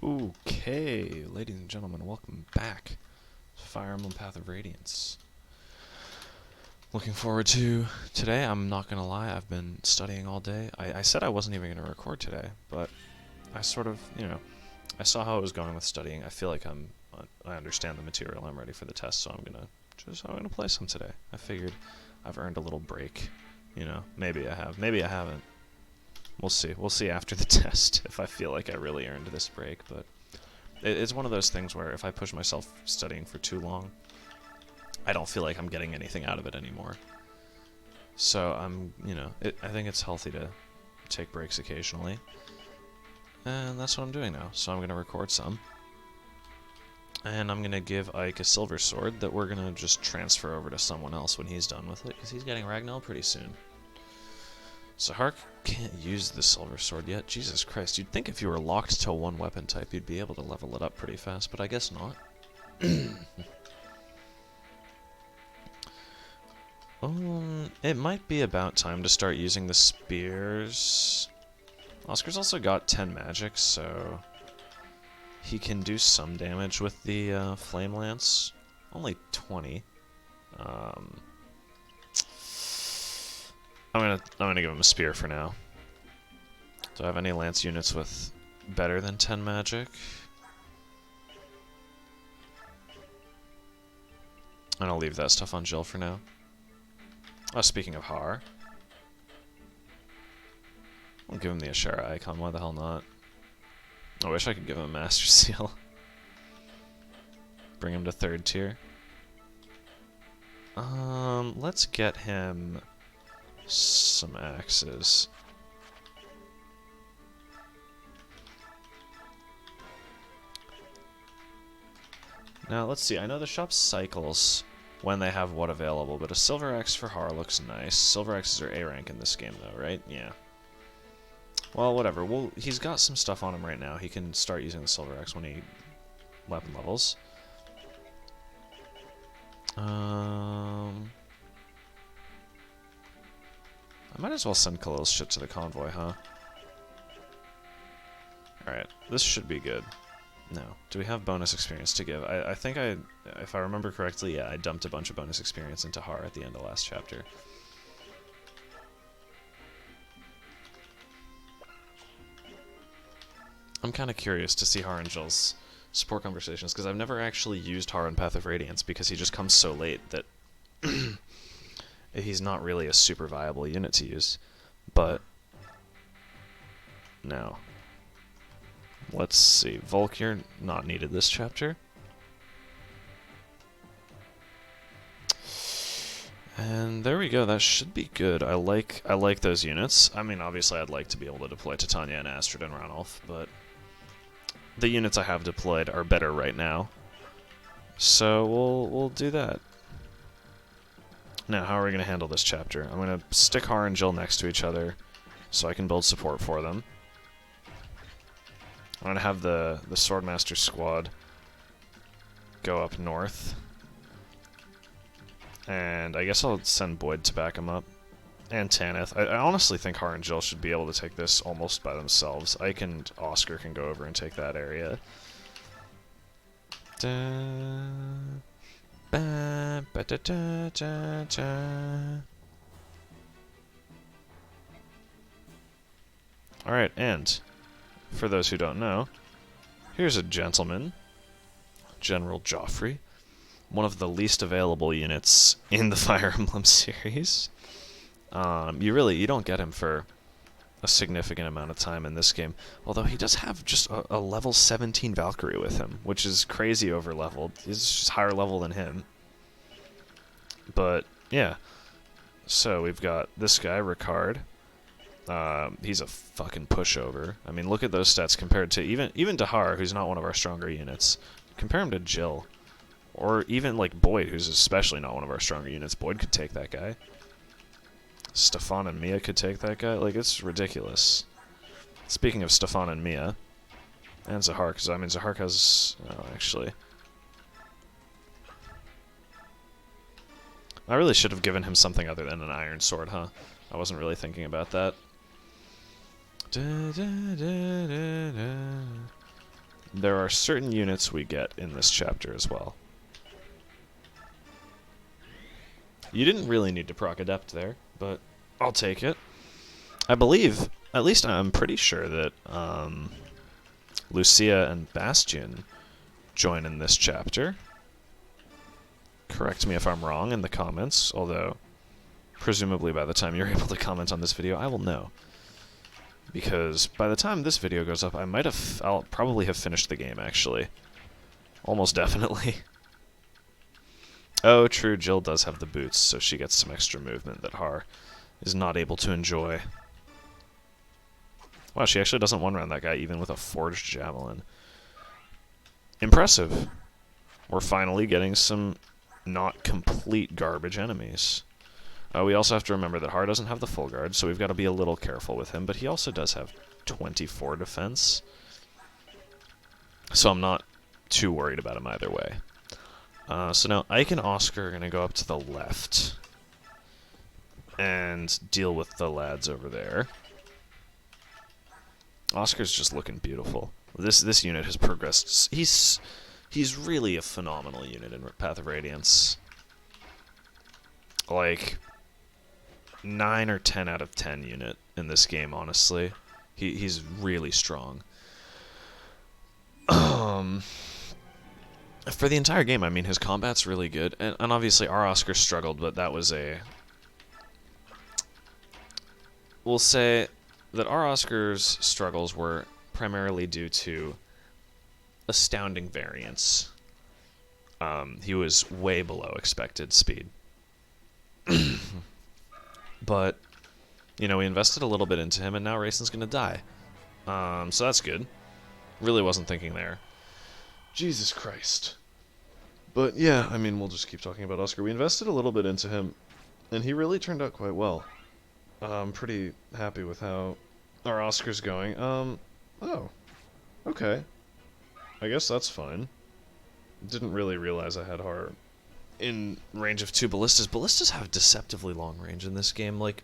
Okay, ladies and gentlemen, welcome back to Fire Emblem Path of Radiance. Looking forward to today. I'm not gonna lie, I've been studying all day. I said I wasn't even gonna record today, but I sort of, I saw how it was going with studying. I feel like I understand the material. I'm ready for the test, so I'm gonna play some today. I figured I've earned a little break. Maybe I have, maybe I haven't. We'll see. We'll see after the test if I feel like I really earned this break, but it's one of those things where if I push myself studying for too long, I don't feel like I'm getting anything out of it anymore. So I think it's healthy to take breaks occasionally, and that's what I'm doing now. So I'm going to record some, and I'm going to give Ike a silver sword that we're going to just transfer over to someone else when he's done with it, because he's getting Ragnell pretty soon. Sahar can't use the silver sword yet. Jesus Christ, you'd think if you were locked to one weapon type, you'd be able to level it up pretty fast, but I guess not. It might be about time to start using the spears. Oscar's also got 10 magic, so he can do some damage with the flame lance. Only 20. I'm gonna give him a spear for now. Do I have any lance units with better than 10 magic? And I'll leave that stuff on Jill for now. Oh, speaking of Har, I'll give him the Ashara icon. Why the hell not? I wish I could give him a Master Seal. Bring him to 3rd tier. Let's get him some axes. Now, let's see. I know the shop cycles when they have what available, but a silver axe for Har looks nice. Silver axes are A rank in this game, though, right? Yeah. Well, whatever. Well, he's got some stuff on him right now. He can start using the silver axe when he weapon levels. I might as well send Khalil's shit to the convoy, huh? Alright, this should be good. No. Do we have bonus experience to give? I think if I remember correctly, yeah, I dumped a bunch of bonus experience into Har at the end of last chapter. I'm kind of curious to see Har and Jill's support conversations, because I've never actually used Har in Path of Radiance, because he just comes so late that he's not really a super viable unit to use. But now, let's see. Volk, you're not needed this chapter. And there we go. That should be good. I like those units. I mean, obviously, I'd like to be able to deploy Titania and Astrid and Ranulf, but the units I have deployed are better right now. So we'll do that. Now, how are we going to handle this chapter? I'm going to stick Har and Jill next to each other so I can build support for them. I'm going to have the Swordmaster squad go up north. And I guess I'll send Boyd to back him up. And Tanith. I honestly think Har and Jill should be able to take this almost by themselves. Ike and Oscar can go over and take that area. Alright, and for those who don't know, here's a gentleman, General Joffrey, one of the least available units in the Fire Emblem series. You don't get him for a significant amount of time in this game, although he does have just a level 17 Valkyrie with him, which is crazy over-leveled. He's just higher level than him. But, yeah. So, we've got this guy, Ricard. He's a fucking pushover. I mean, look at those stats compared to even to Har, who's not one of our stronger units. Compare him to Jill. Or even, like, Boyd, who's especially not one of our stronger units. Boyd could take that guy. Stefan and Mia could take that guy. Like, it's ridiculous. Speaking of Stefan and Mia, and Zahar, because, I mean, Zahar has... Oh, actually... I really should have given him something other than an iron sword, huh? I wasn't really thinking about that. there are certain units we get in this chapter as well. You didn't really need to proc Adept there, but I'll take it. I believe, at least I'm pretty sure that Lucia and Bastion join in this chapter. Correct me if I'm wrong in the comments, although presumably by the time you're able to comment on this video, I will know. Because by the time this video goes up, I'll probably have finished the game, actually. Almost definitely. Oh, true, Jill does have the boots, so she gets some extra movement that Har is not able to enjoy. Wow, she actually doesn't one-round that guy even with a forged javelin. Impressive. We're finally getting some not complete garbage enemies. We also have to remember that Har doesn't have the full guard, so we've got to be a little careful with him, but he also does have 24 defense. So I'm not too worried about him either way. So now Ike and Oscar are going to go up to the left and deal with the lads over there. Oscar's just looking beautiful. This unit has progressed. He's really a phenomenal unit in Path of Radiance. Like 9 or 10 out of 10 unit in this game, honestly. He's really strong. For the entire game, I mean, his combat's really good, and obviously our Oscar struggled, but that was we'll say that our Oscar's struggles were primarily due to astounding variance. He was way below expected speed. But, you know, we invested a little bit into him, and now Rayson's gonna die. So that's good. Really wasn't thinking there. Jesus Christ. But yeah, I mean, we'll just keep talking about Oscar. We invested a little bit into him, and he really turned out quite well. I'm pretty happy with how our Oscar's going. Oh. Okay. I guess that's fine. Didn't really realize I had Har in range of 2 ballistas. Ballistas have deceptively long range in this game. Like,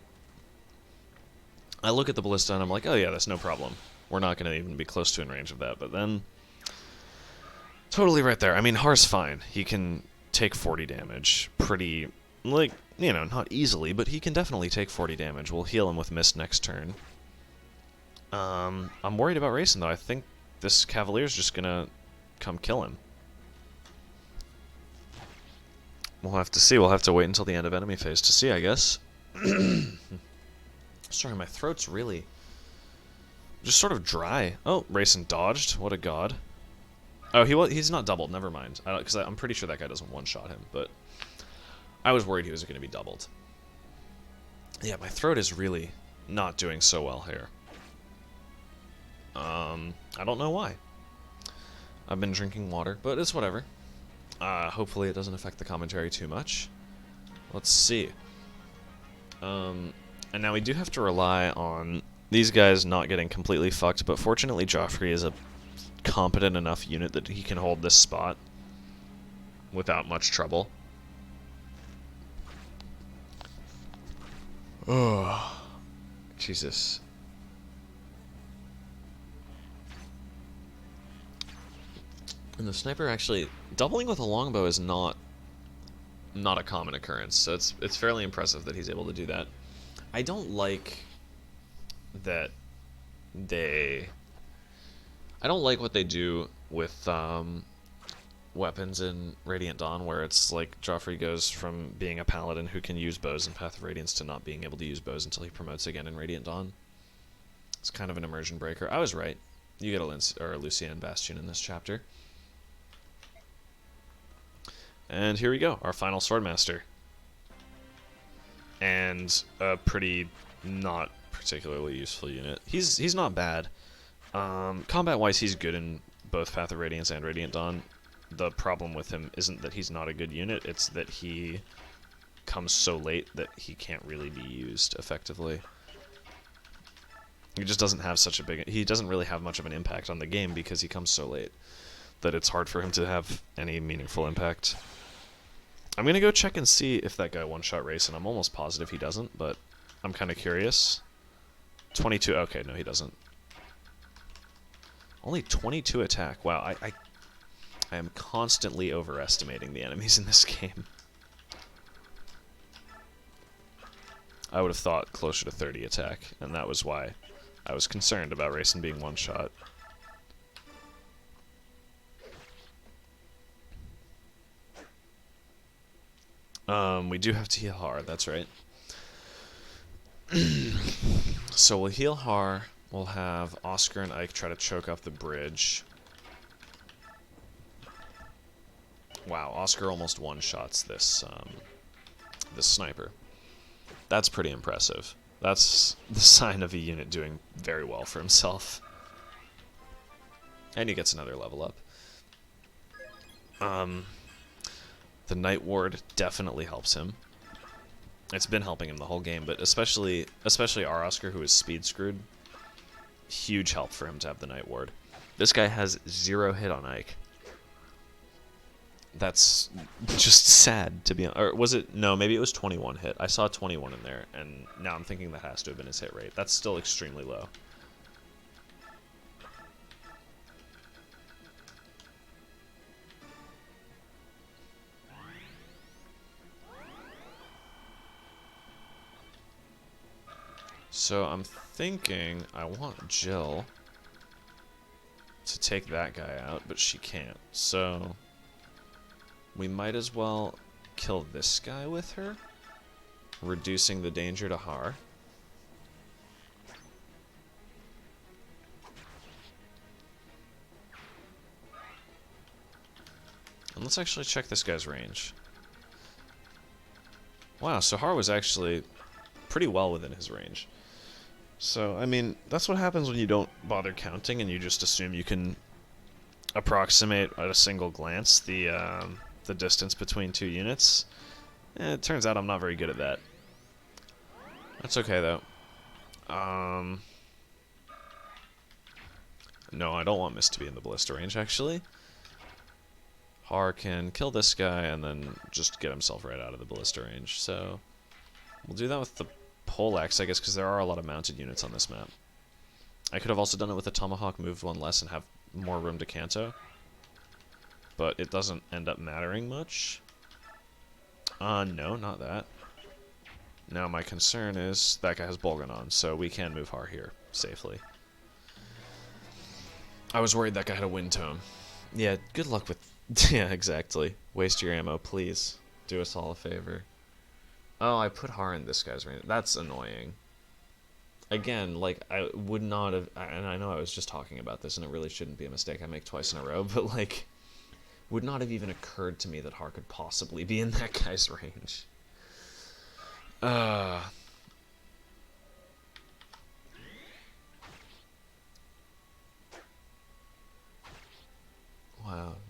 I look at the ballista and I'm like, oh yeah, that's no problem. We're not going to even be close to in range of that. But then, totally right there. I mean, Har's fine. He can take 40 damage pretty, like, you know, not easily, but he can definitely take 40 damage. We'll heal him with Mist next turn. I'm worried about Rayson, though. I think this Cavalier's just going to come kill him. We'll have to see. We'll have to wait until the end of enemy phase to see, I guess. Sorry, my throat's really just sort of dry. Oh, Rayson dodged. What a god. Oh, he's not doubled. Never mind. Because I'm pretty sure that guy doesn't one-shot him, but I was worried he was going to be doubled. Yeah, my throat is really not doing so well here. I don't know why. I've been drinking water, but it's whatever. Hopefully it doesn't affect the commentary too much. Let's see. And now we do have to rely on these guys not getting completely fucked, but fortunately Joffrey is a competent enough unit that he can hold this spot without much trouble. Oh, Jesus. And the sniper actually doubling with a longbow is not a common occurrence, so it's fairly impressive that he's able to do that. I don't like that I don't like what they do with weapons in Radiant Dawn, where it's like Joffrey goes from being a paladin who can use bows in Path of Radiance to not being able to use bows until he promotes again in Radiant Dawn. It's kind of an immersion breaker. I was right. You get a Lucia and Bastion in this chapter. And here we go, our final Swordmaster. And a pretty not particularly useful unit. He's not bad. Combat-wise, he's good in both Path of Radiance and Radiant Dawn. The problem with him isn't that he's not a good unit, it's that he comes so late that he can't really be used effectively. He just doesn't have such a big... He doesn't really have much of an impact on the game because he comes so late that it's hard for him to have any meaningful impact. I'm going to go check and see if that guy one-shot Rayson. I'm almost positive he doesn't, but I'm kind of curious. 22, okay, no he doesn't. Only 22 attack. Wow, I am constantly overestimating the enemies in this game. I would have thought closer to 30 attack, and that was why I was concerned about Rayson being one-shot. We do have to heal Har, that's right. So we'll heal Har, we'll have Oscar and Ike try to choke off the bridge. Wow, Oscar almost one-shots this, this sniper. That's pretty impressive. That's the sign of a unit doing very well for himself. And he gets another level up. The Night Ward definitely helps him. It's been helping him the whole game, but especially our Oscar, who is speed screwed. Huge help for him to have the Night Ward. This guy has 0 hit on Ike. That's just sad to be honest. Or was it? No, maybe it was 21 hit. I saw 21 in there, and now I'm thinking that has to have been his hit rate. That's still extremely low. So I'm thinking I want Jill to take that guy out, but she can't. So we might as well kill this guy with her, reducing the danger to Har. And let's actually check this guy's range. Wow, so Har was actually pretty well within his range. So, I mean, that's what happens when you don't bother counting and you just assume you can approximate at a single glance the distance between two units. It turns out I'm not very good at that. That's okay, though. No, I don't want Mist to be in the ballista range, actually. Har can kill this guy and then just get himself right out of the ballista range. So, we'll do that with the poleaxe, I guess, because there are a lot of mounted units on this map. I could have also done it with a tomahawk, moved one less, and have more room to canto. But it doesn't end up mattering much. No, not that. Now my concern is that guy has Bolgan on, so we can move Har here safely. I was worried that guy had a wind tome. Yeah, good luck with... yeah, exactly. Waste your ammo, please. Do us all a favor. Oh, I put Har in this guy's range. That's annoying. Again, like, I would not have... And I know I was just talking about this, and it really shouldn't be a mistake I make twice in a row, but, like... would not have even occurred to me that Har could possibly be in that guy's range. Wow.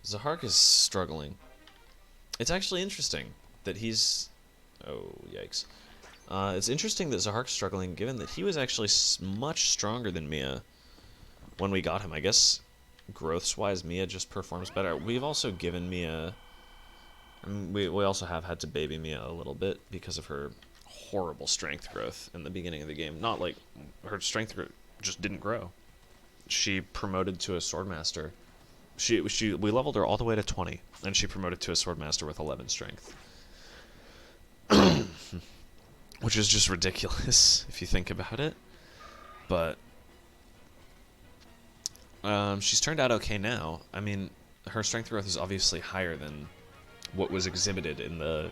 Zahark is struggling. It's actually interesting that he's... oh, yikes. It's interesting that Zahark's struggling, given that he was actually much stronger than Mia when we got him. I guess, growths-wise, Mia just performs better. We've also given Mia... I mean, we also have had to baby Mia a little bit because of her horrible strength growth in the beginning of the game. Not like... her strength growth just didn't grow. She promoted to a Swordmaster. We leveled her all the way to 20, and she promoted to a Swordmaster with 11 strength. Which is just ridiculous, if you think about it. But... she's turned out okay now. I mean, her strength growth is obviously higher than what was exhibited in the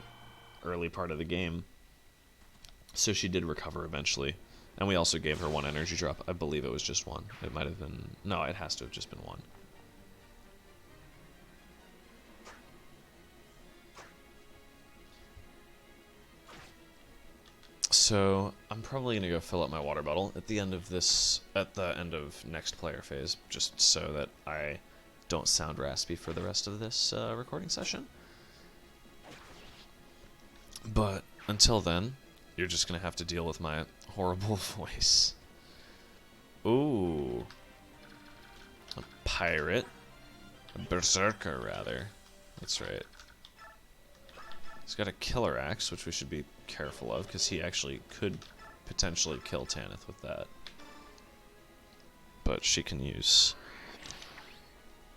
early part of the game. So she did recover eventually. And we also gave her 1 energy drop. I believe it was just 1. It might have been... no, it has to have just been 1. So, I'm probably going to go fill up my water bottle at the end of this... at the end of next player phase, just so that I don't sound raspy for the rest of this recording session. But, until then, you're just going to have to deal with my horrible voice. Ooh. A pirate. A berserker, rather. That's right. He's got a killer axe, which we should be careful of, because he actually could potentially kill Tanith with that. But she can use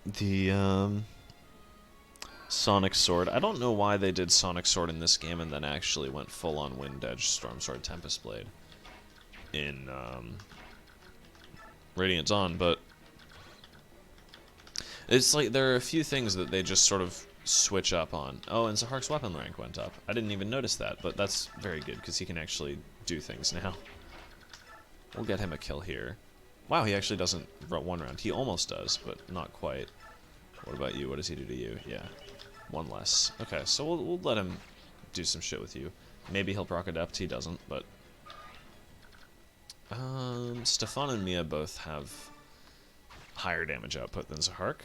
the Sonic Sword. I don't know why they did Sonic Sword in this game and then actually went full-on Wind Edge, Storm Sword, Tempest Blade in Radiant Dawn, but it's like there are a few things that they just sort of switch up on. Oh, and Zahark's weapon rank went up. I didn't even notice that, but that's very good because he can actually do things now. We'll get him a kill here. Wow, he actually doesn't run one round. He almost does, but not quite. What about you? What does he do to you? Yeah, one less. Okay, so we'll let him do some shit with you. Maybe he'll proc Adept. He doesn't, but Stefan and Mia both have higher damage output than Zahark.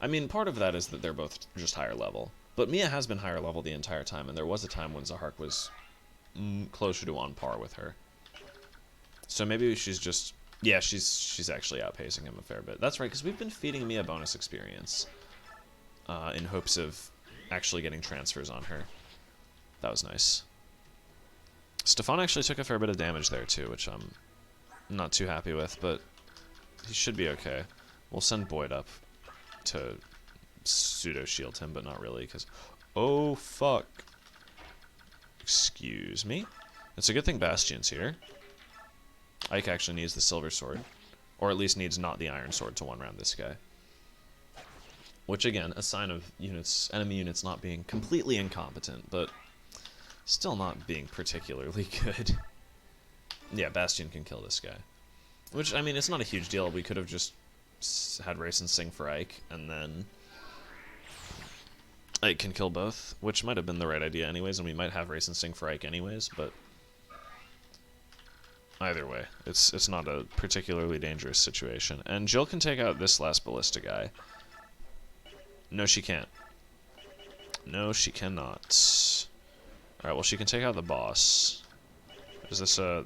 I mean, part of that is that they're both just higher level. But Mia has been higher level the entire time, and there was a time when Zahark was closer to on par with her. So maybe she's just... Yeah, she's actually outpacing him a fair bit. That's right, because we've been feeding Mia bonus experience in hopes of actually getting transfers on her. That was nice. Stefan actually took a fair bit of damage there, too, which I'm not too happy with, but he should be okay. We'll send Boyd up to pseudo-shield him, but not really, because... Oh, fuck. Excuse me? It's a good thing Bastion's here. Ike actually needs the Silver Sword. Or at least needs not the Iron Sword to one-round this guy. Which, again, a sign of enemy units not being completely incompetent, but still not being particularly good. Yeah, Bastion can kill this guy. Which, I mean, it's not a huge deal. We could have just had Rayson sing for Ike, and then Ike can kill both, which might have been the right idea anyways, and we might have Rayson sing for Ike anyways, but either way, it's not a particularly dangerous situation. And Jill can take out this last Ballista guy. No, she can't. No, she cannot. Alright, well, she can take out the boss. Is this a...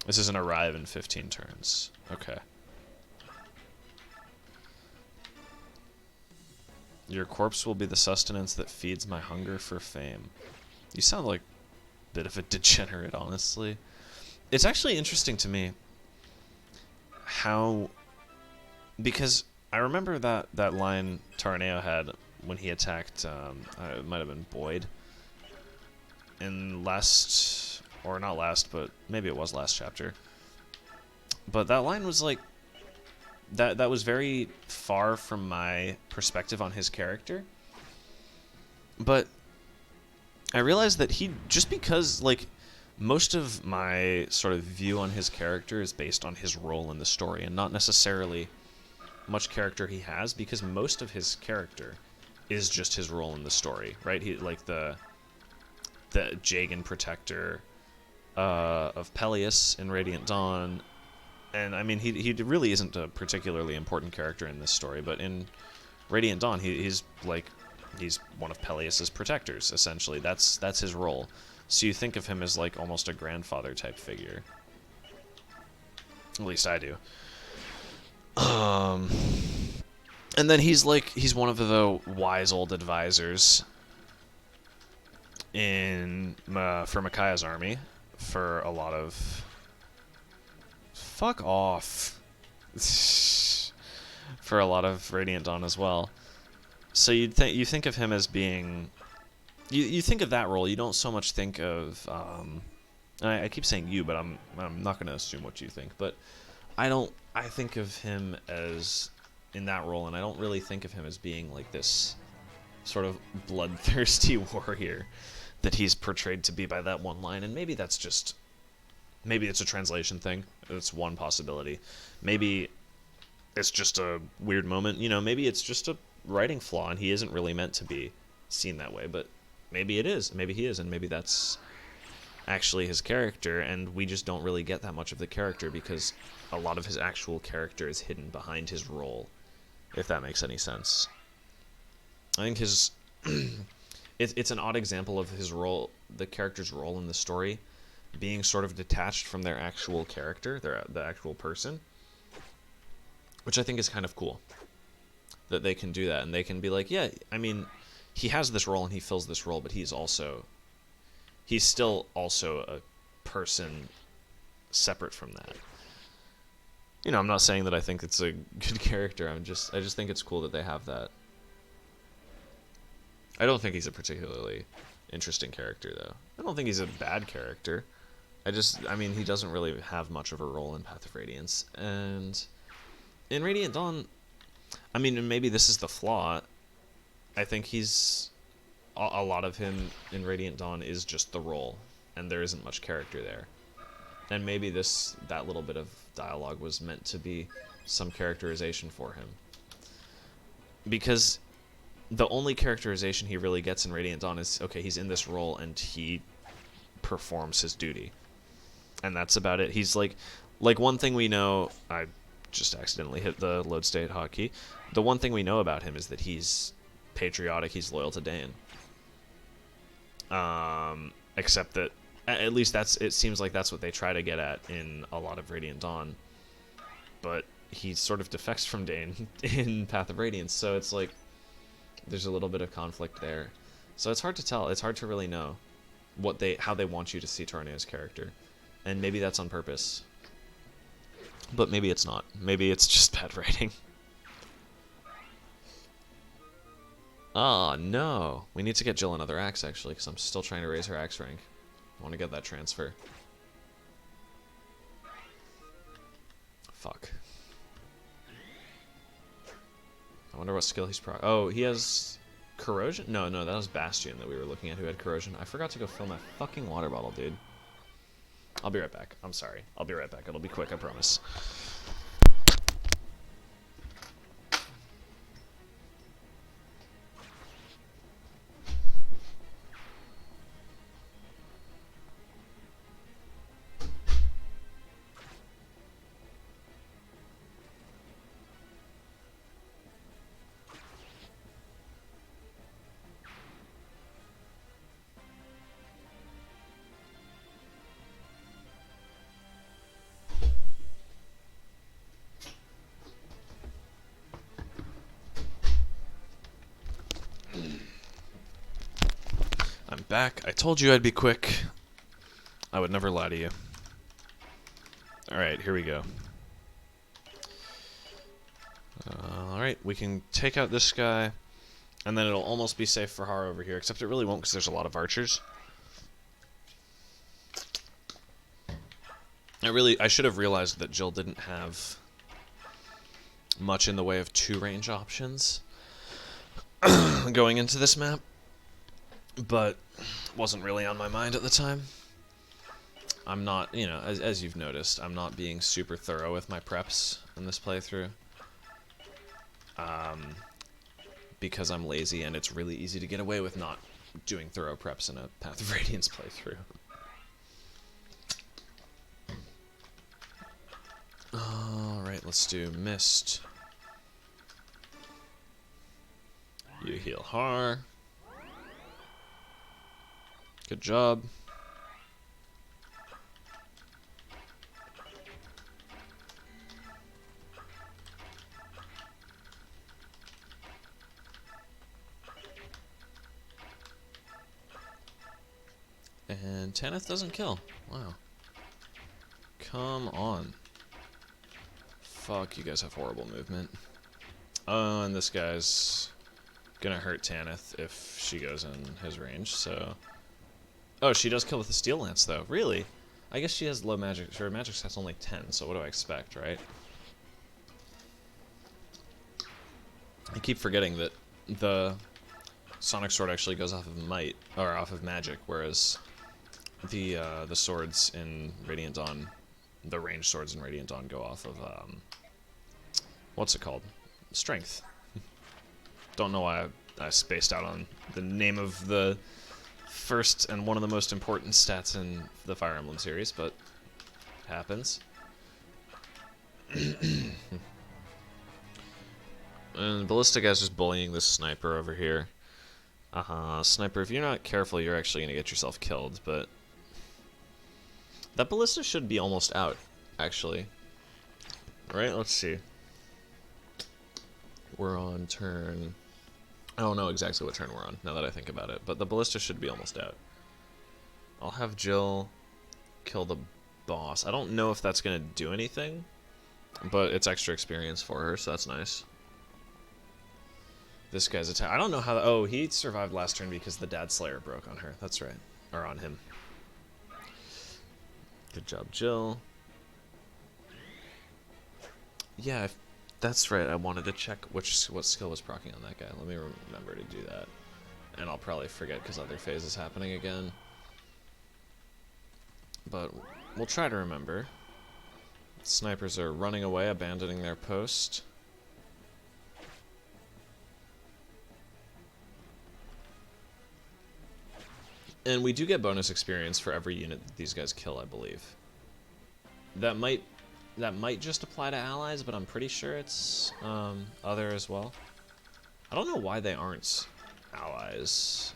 This is an arrive in 15 turns. Okay. Your corpse will be the sustenance that feeds my hunger for fame. You sound like a bit of a degenerate, honestly. It's actually interesting to me how... Because I remember that line Tarneo had when he attacked, it might have been Boyd, in last... Or not last, but maybe it was last chapter. But that line was like... That was very far from my perspective on his character. But I realized that he... Just because, like, most of my sort of view on his character is based on his role in the story, and not necessarily much character he has, because most of his character is just his role in the story, right? He, like, the Jagan protector... of Peleus in Radiant Dawn, and I mean he really isn't a particularly important character in this story, but in Radiant Dawn he's one of Peleus's protectors, essentially. That's his role. So you think of him as like almost a grandfather type figure. At least I do. And then he's one of the wise old advisors in for Micaiah's army. For a lot of... Fuck off. For a lot of Radiant Dawn as well. So you think of him as being... You think of that role, you don't so much think of... I keep saying you, but I'm not going to assume what you think, but I think of him as in that role, and I don't really think of him as being like this sort of bloodthirsty warrior that he's portrayed to be by that one line. And maybe that's just... Maybe it's a translation thing. It's one possibility. Maybe it's just a weird moment. You know, maybe it's just a writing flaw and he isn't really meant to be seen that way. But maybe it is. Maybe he is, and maybe that's actually his character, and we just don't really get that much of the character because a lot of his actual character is hidden behind his role, if that makes any sense. I think his... It's an odd example of his role, the character's role in the story, being sort of detached from their actual character, the actual person, which I think is kind of cool, that they can do that, and they can be like, yeah, I mean, he has this role and he fills this role, but he's still also a person separate from that. You know, I'm not saying that I think it's a good character. I just think it's cool that they have that. I don't think he's a particularly interesting character, though. I don't think he's a bad character. I mean, he doesn't really have much of a role in Path of Radiance. And in Radiant Dawn, I mean, and maybe this is the flaw. I think a lot of him in Radiant Dawn is just the role, and there isn't much character there. And maybe that little bit of dialogue was meant to be some characterization for him. Because the only characterization he really gets in Radiant Dawn is, okay, he's in this role and he performs his duty. And that's about it. He's like one thing we know, I just accidentally hit the load state hotkey. The one thing we know about him is that he's patriotic, he's loyal to Dain. Except that, at least it seems like that's what they try to get at in a lot of Radiant Dawn. But he sort of defects from Dain in Path of Radiance, so it's like there's a little bit of conflict there. So it's hard to tell. It's hard to really know how they want you to see Tarnea's character. And maybe that's on purpose. But maybe it's not. Maybe it's just bad writing. Oh, no. We need to get Jill another axe, actually, because I'm still trying to raise her axe rank. I want to get that transfer. Fuck. I wonder what skill he's oh, he has corrosion? No, that was Bastion that we were looking at who had corrosion. I forgot to go fill my fucking water bottle, dude. I'll be right back. I'm sorry. I'll be right back. It'll be quick, I promise. I'm back. I told you I'd be quick. I would never lie to you. Alright, here we go. Alright, we can take out this guy, and then it'll almost be safe for Har over here, except it really won't because there's a lot of archers. I should have realized that Jill didn't have much in the way of 2-range options going into this map, but wasn't really on my mind at the time. I'm not, you know, as you've noticed, I'm not being super thorough with my preps in this playthrough. Because I'm lazy and it's really easy to get away with not doing thorough preps in a Path of Radiance playthrough. Alright, let's do Mist. You heal Har. Good job. And Tanith doesn't kill. Wow. Come on. Fuck, you guys have horrible movement. Oh, and this guy's gonna hurt Tanith if she goes in his range, so... Oh, she does kill with the Steel Lance, though. Really? I guess she has low magic. Her magic set's only 10, so what do I expect, right? I keep forgetting that the Sonic Sword actually goes off of might, or off of magic, whereas the swords in Radiant Dawn, the ranged swords in Radiant Dawn go off of, what's it called? Strength. Don't know why I spaced out on the name of the first and one of the most important stats in the Fire Emblem series, but it happens. And Ballista guy's just bullying this sniper over here. Sniper, if you're not careful, you're actually going to get yourself killed, but... That Ballista should be almost out, actually. Right, let's see. We're on turn... I don't know exactly what turn we're on, now that I think about it, but the Ballista should be almost out. I'll have Jill kill the boss. I don't know if that's going to do anything, But it's extra experience for her, so that's nice. This guy's attack. I don't know how. Oh, he survived last turn because the Dad Slayer broke on her. That's right. Or on him. Good job, Jill. Yeah, that's right. I wanted to check what skill was proccing on that guy. Let me remember to do that. And I'll probably forget because other phase is happening again. But we'll try to remember. Snipers are running away, abandoning their post. And we do get bonus experience for every unit that these guys kill, I believe. That might just apply to allies, but I'm pretty sure it's other as well. I don't know why they aren't allies.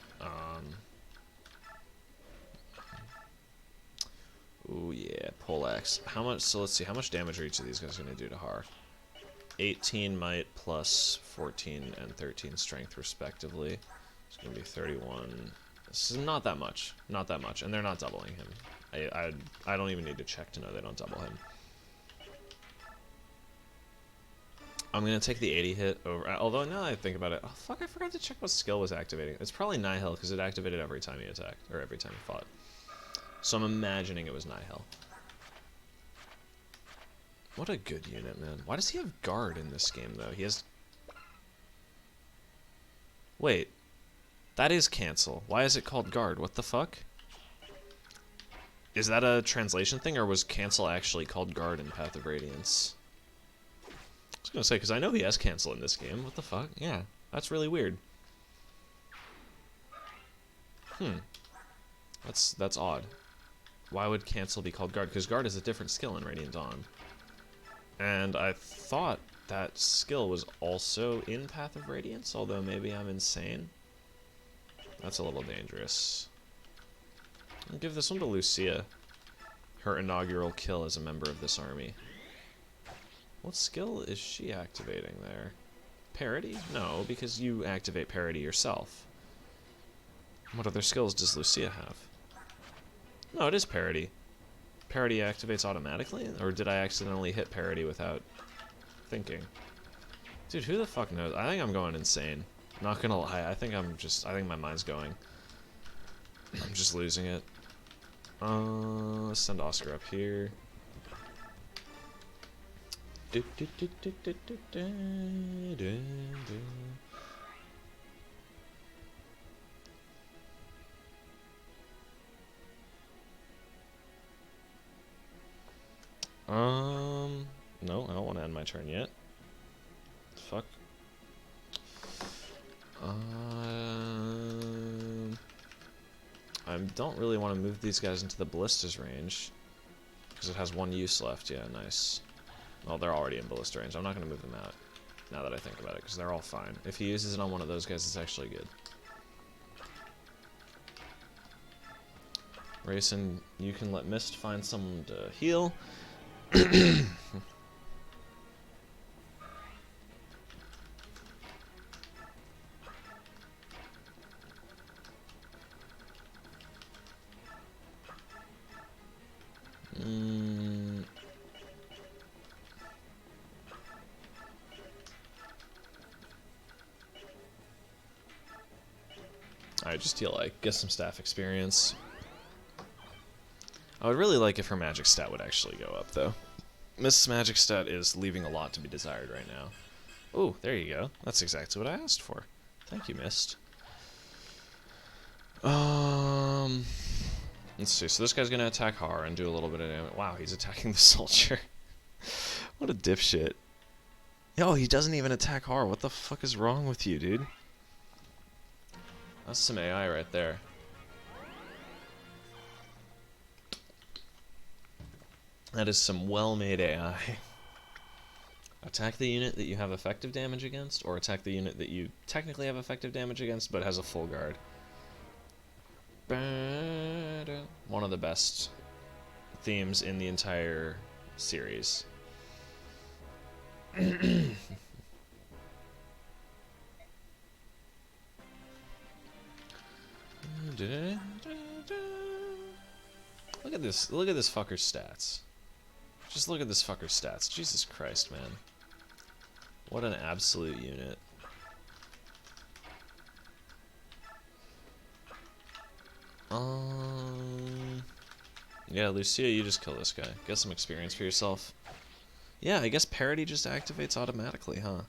Ooh yeah, Poleaxe. How much? So let's see. How much damage are each of these guys going to do to Har? 18 might plus 14 and 13 strength respectively. It's going to be 31. This is not that much. Not that much. And they're not doubling him. I don't even need to check to know they don't double him. I'm going to take the 80 hit over. Although now that I think about it, oh fuck, I forgot to check what skill was activating. It's probably Nihil because it activated every time he attacked, or every time he fought. So I'm imagining it was Nihil. What a good unit, man. Why does he have guard in this game, though? He has... Wait. That is cancel. Why is it called guard? What the fuck? Is that a translation thing, or was cancel actually called guard in Path of Radiance? I was gonna say, because I know he has cancel in this game. What the fuck? Yeah, that's really weird. That's odd. Why would cancel be called guard? Because guard is a different skill in Radiant Dawn. And I thought that skill was also in Path of Radiance, although maybe I'm insane. That's a little dangerous. I'll give this one to Lucia. Her inaugural kill as a member of this army. What skill is she activating there? Parity? No, because you activate parity yourself. What other skills does Lucia have? No, it is parity. Parity activates automatically? Or did I accidentally hit parity without thinking? Dude, who the fuck knows? I think I'm going insane. Not gonna lie, I think my mind's going. I'm just losing it. Let's send Oscar up here. No, I don't want to end my turn yet. Fuck. I don't really want to move these guys into the ballista's range, because it has one use left. Yeah, nice. Well, they're already in ballista range. I'm not going to move them out, now that I think about it, because they're all fine. If he uses it on one of those guys, it's actually good. Rayson, you can let Mist find someone to heal. Alright, just heal, like, get some staff experience. I would really like if her magic stat would actually go up, though. Mist's magic stat is leaving a lot to be desired right now. Oh, there you go. That's exactly what I asked for. Thank you, Mist. Let's see. So this guy's gonna attack Har and do a little bit of damage. Wow, he's attacking the soldier. What a dipshit. Yo, he doesn't even attack Har. What the fuck is wrong with you, dude? That's some AI right there. That is some well-made AI. Attack the unit that you have effective damage against, or attack the unit that you technically have effective damage against, but has a full guard. One of the best themes in the entire series. Look at this fucker's stats. Just look at this fucker's stats. Jesus Christ, man. What an absolute unit. Yeah, Lucia, you just kill this guy. Get some experience for yourself. Yeah, I guess parity just activates automatically, huh?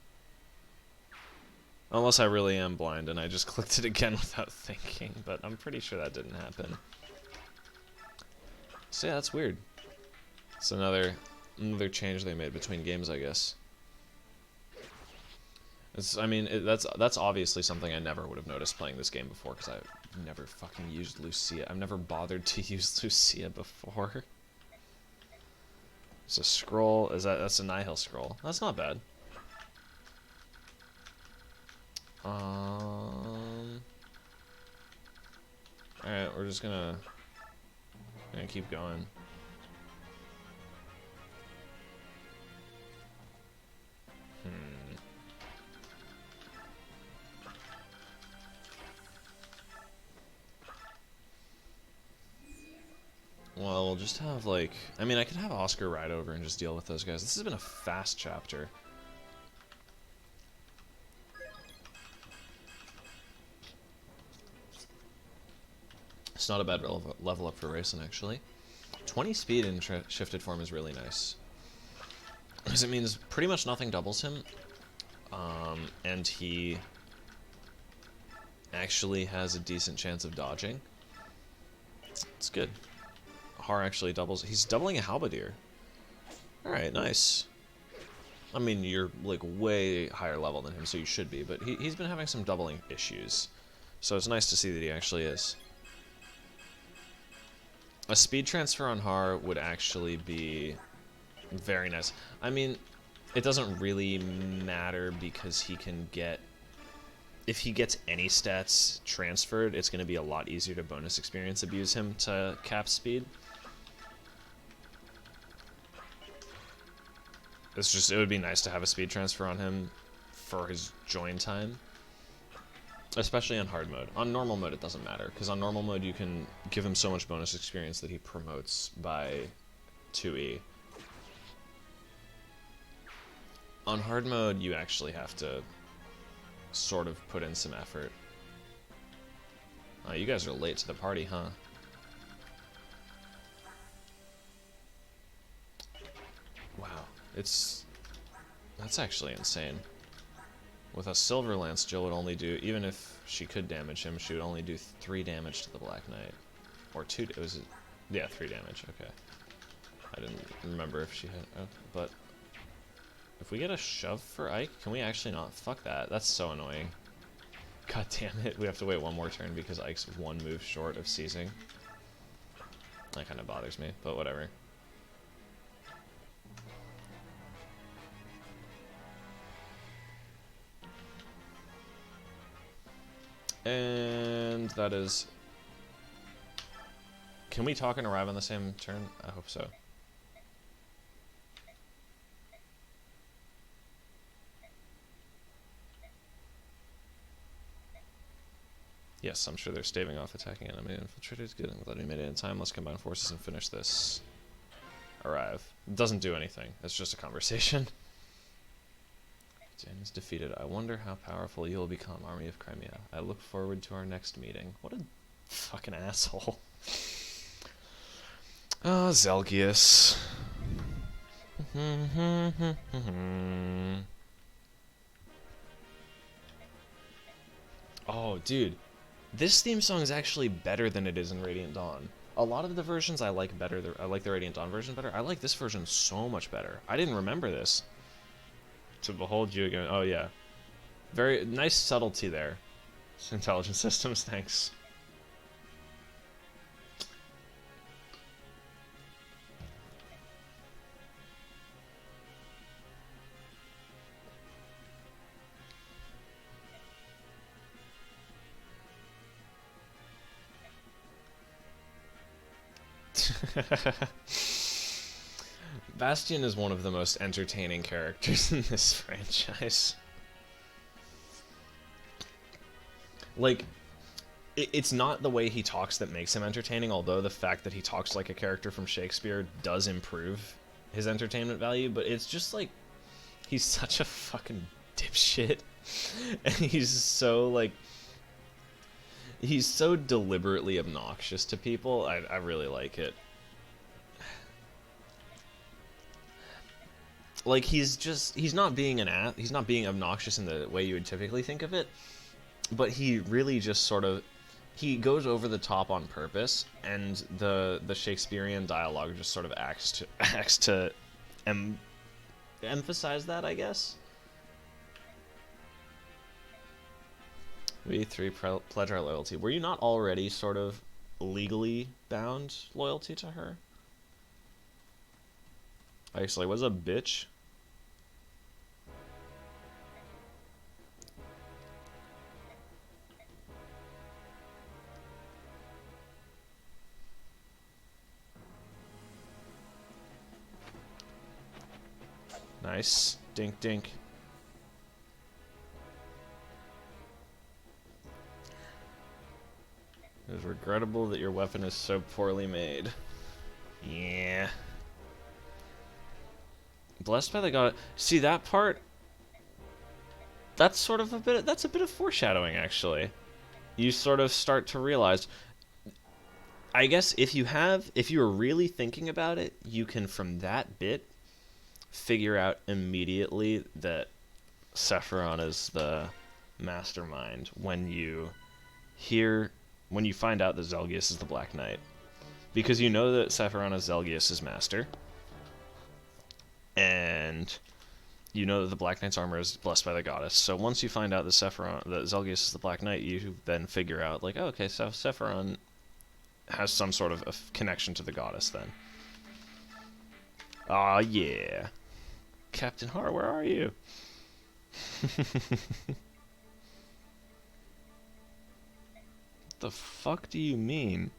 Unless I really am blind and I just clicked it again without thinking, but I'm pretty sure that didn't happen. So yeah, that's weird. It's another change they made between games, I guess. I mean, that's obviously something I never would have noticed playing this game before, because I've never fucking used Lucia. I've never bothered to use Lucia before. It's a scroll. That's a Nihil scroll. That's not bad. Alright, we're just gonna keep going. Well, we'll just have, like... I mean, I could have Oscar ride over and just deal with those guys. This has been a fast chapter. It's not a bad level up for racing, actually. 20 speed in shifted form is really nice. Because it means pretty much nothing doubles him. And he actually has a decent chance of dodging. It's good. Har actually doubles. He's doubling a halberdier. Alright, nice. I mean, you're like way higher level than him, so you should be, but he's been having some doubling issues. So it's nice to see that he actually is. A speed transfer on Har would actually be very nice. I mean, it doesn't really matter because he can get... If he gets any stats transferred, it's going to be a lot easier to bonus experience abuse him to cap speed. It would be nice to have a speed transfer on him for his join time. Especially on hard mode. On normal mode it doesn't matter, because on normal mode you can give him so much bonus experience that he promotes by 2E. On hard mode you actually have to sort of put in some effort. You guys are late to the party, huh? Wow, that's actually insane. With a Silver Lance, Jill would only do, even if she could damage him, she would only do 3 damage to the Black Knight. Or 2, yeah, 3 damage, okay. I didn't remember if she had, but if we get a shove for Ike, can we actually not? Fuck that, that's so annoying. God damn it, we have to wait one more turn because Ike's 1 move short of seizing. That kind of bothers me, but whatever. And that is... Can we talk and arrive on the same turn? I hope so. Yes, I'm sure they're staving off attacking enemy infiltrators. Good, I'm glad we made it in time. Let's combine forces and finish this. Arrive. It doesn't do anything. It's just a conversation. Dan is defeated. I wonder how powerful you'll become, Army of Crimea. I look forward to our next meeting. What a fucking asshole. Ah, Zelgius. Oh, dude. This theme song is actually better than it is in Radiant Dawn. A lot of the versions I like better. I like the Radiant Dawn version better. I like this version so much better. I didn't remember this. To behold you again. Oh, yeah. Very nice subtlety there. Intelligent systems, thanks. Bastion is one of the most entertaining characters in this franchise. Like, it's not the way he talks that makes him entertaining, although the fact that he talks like a character from Shakespeare does improve his entertainment value, but it's just like he's such a fucking dipshit, and he's so deliberately obnoxious to people. I really like it. Like he's not being he's not being obnoxious in the way you would typically think of it, but he really just sort of he goes over the top on purpose, and the Shakespearean dialogue just sort of acts to emphasize that, I guess. We three pledge our loyalty. Were you not already sort of legally bound loyalty to her? Actually, was a bitch. Nice. Dink dink. It is regrettable that your weapon is so poorly made. Yeah. Blessed by the god. See that part? That's sort of that's a bit of foreshadowing, actually. You sort of start to realize, I guess if you're really thinking about it, you can from that bit figure out immediately that Sephiron is the mastermind when you find out that Zelgius is the Black Knight. Because you know that Sephiron is Zelgius' master, and you know that the Black Knight's armor is blessed by the goddess. So once you find out that Zelgius is the Black Knight, you then figure out, like, oh, okay, so Sephiron has some sort of a connection to the goddess then. Aw, yeah. Captain Hart, where are you? The fuck do you mean?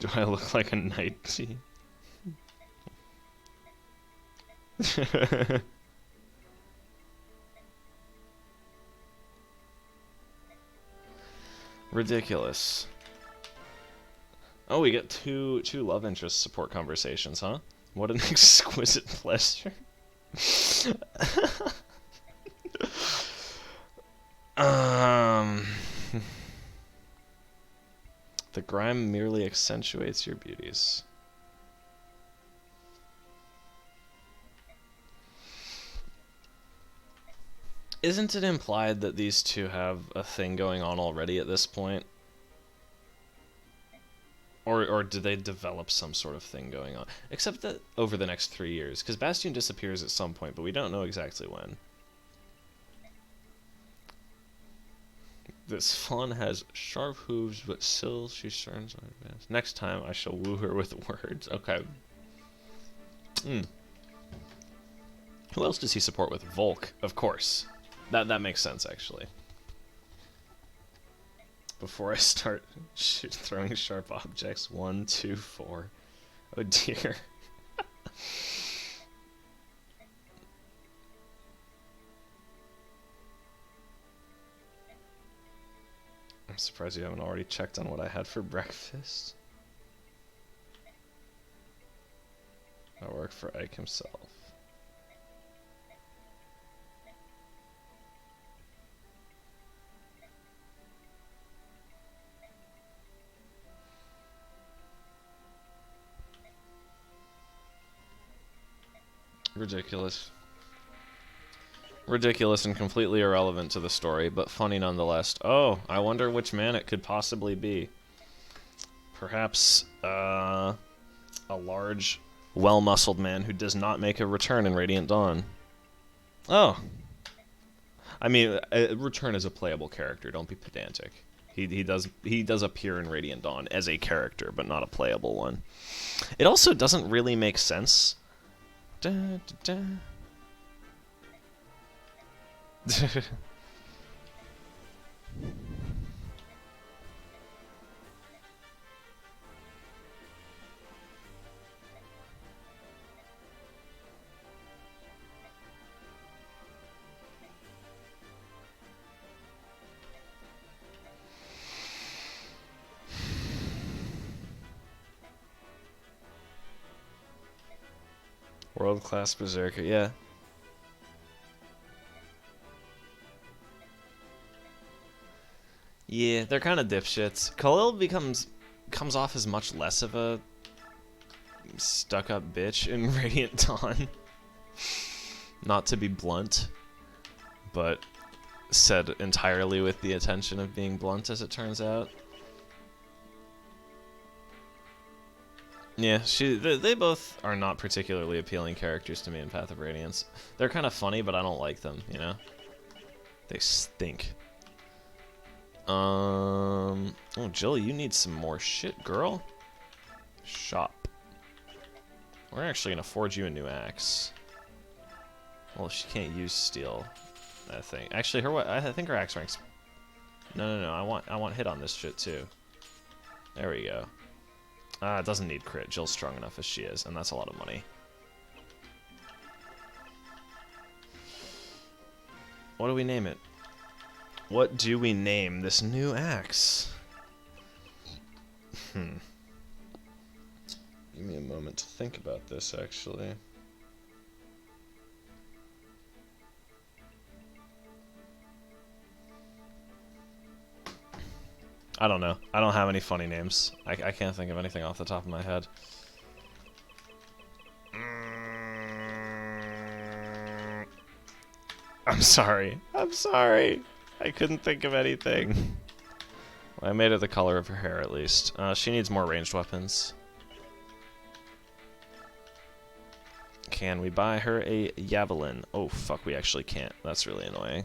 Do I look like a knight? Ridiculous. Oh, we get two love interest support conversations, huh? What an exquisite pleasure. The grime merely accentuates your beauties. Isn't it implied that these two have a thing going on already at this point? Or do they develop some sort of thing going on? Except that over the next 3 years, because Bastion disappears at some point, but we don't know exactly when. This fawn has sharp hooves, but still she turns on advance. Next time I shall woo her with words. Okay. Who else does he support with? Volk, of course. That makes sense, actually. Before I start throwing sharp objects, 1, 2, 4. Oh dear. I'm surprised you haven't already checked on what I had for breakfast. I work for Ike himself. Ridiculous. Ridiculous and completely irrelevant to the story, but funny nonetheless. Oh, I wonder which man it could possibly be. Perhaps, a large, well-muscled man who does not make a return in Radiant Dawn. Oh. I mean, return as a playable character, don't be pedantic. He does appear in Radiant Dawn as a character, but not a playable one. It also doesn't really make sense. Da, da, da. World-class berserker, yeah. Yeah, they're kind of dipshits. Khalil comes off as much less of a stuck-up bitch in Radiant Dawn. Not to be blunt, but said entirely with the intention of being blunt, as it turns out. Yeah, they both are not particularly appealing characters to me in Path of Radiance. They're kind of funny, but I don't like them, you know? They stink. Oh, Jill, you need some more shit, girl. Shop. We're actually gonna forge you a new axe. Well, she can't use steel, I think. Actually, I think her axe ranks. No. I want hit on this shit too. There we go. It doesn't need crit. Jill's strong enough as she is, and that's a lot of money. What do we name it? What do we name this new axe? Give me a moment to think about this, actually. I don't know. I don't have any funny names. I can't think of anything off the top of my head. I'm sorry. I'm sorry. I couldn't think of anything. Well, I made it the color of her hair, at least. She needs more ranged weapons. Can we buy her a javelin? Oh, fuck, we actually can't. That's really annoying.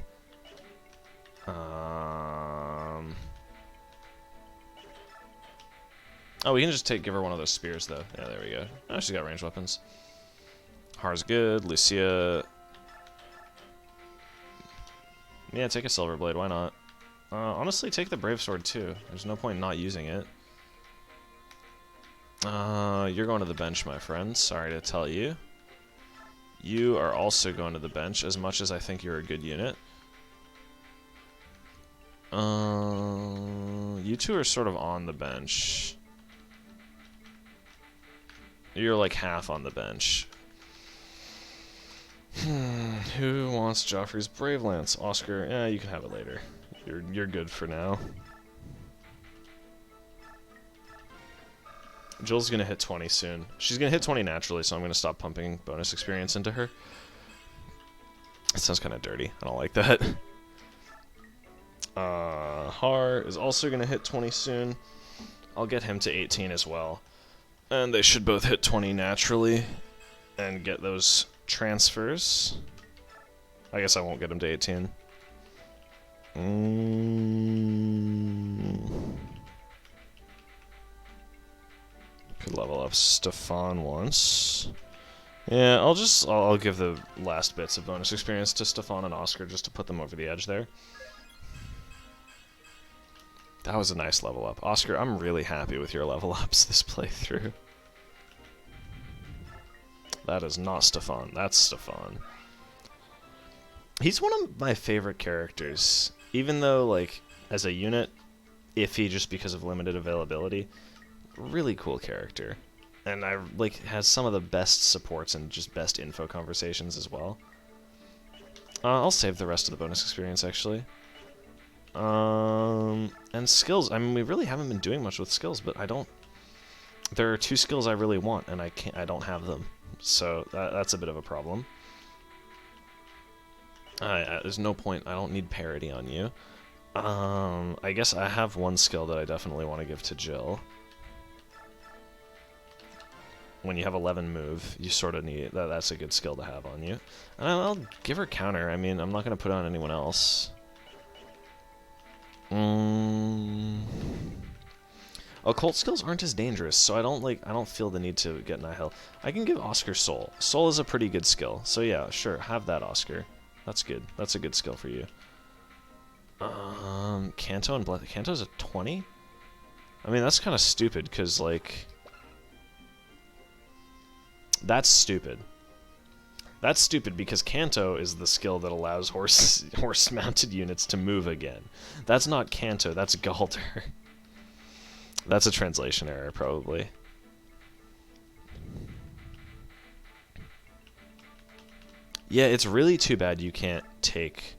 Oh, we can just give her one of those spears, though. Yeah, there we go. Oh, she's got ranged weapons. Har's good. Lucia. Yeah, take a silver blade. Why not? Honestly, take the brave sword, too. There's no point in not using it. You're going to the bench, my friend. Sorry to tell you. You are also going to the bench, as much as I think you're a good unit. You two are sort of on the bench. You're like half on the bench. Who wants Joffrey's Brave Lance? Oscar, yeah, you can have it later. You're good for now. Jill's gonna hit 20 soon. She's gonna hit 20 naturally, so I'm gonna stop pumping bonus experience into her. It sounds kind of dirty. I don't like that. Har is also gonna hit 20 soon. I'll get him to 18 as well. And they should both hit 20 naturally and get those transfers. I guess I won't get him to 18. Could level up Stefan once. Yeah, I'll give the last bits of bonus experience to Stefan and Oscar just to put them over the edge there. That was a nice level up. Oscar, I'm really happy with your level ups this playthrough. That is not Stefan. That's Stefan. He's one of my favorite characters. Even though, like, as a unit, iffy just because of limited availability. Really cool character. And has some of the best supports and just best info conversations as well. I'll save the rest of the bonus experience, actually. And skills. I mean, we really haven't been doing much with skills, but there are 2 skills I really want, and I don't have them. So that's a bit of a problem. There's no point. I don't need parity on you. I guess I have one skill that I definitely want to give to Jill. When you have 11 move, you sort of need that's a good skill to have on you. And I'll give her counter. I mean, I'm not going to put it on anyone else. Occult skills aren't as dangerous, so I don't feel the need to get Nihil. I can give Oscar Soul. Soul is a pretty good skill. So yeah, sure, have that, Oscar. That's good. That's a good skill for you. Kanto and Blood. Kanto's a 20? I mean, that's kind of stupid, because, like... That's stupid. That's stupid because Kanto is the skill that allows horse-mounted units to move again. That's not Kanto, that's Galder. That's a translation error, probably. Yeah, it's really too bad you can't take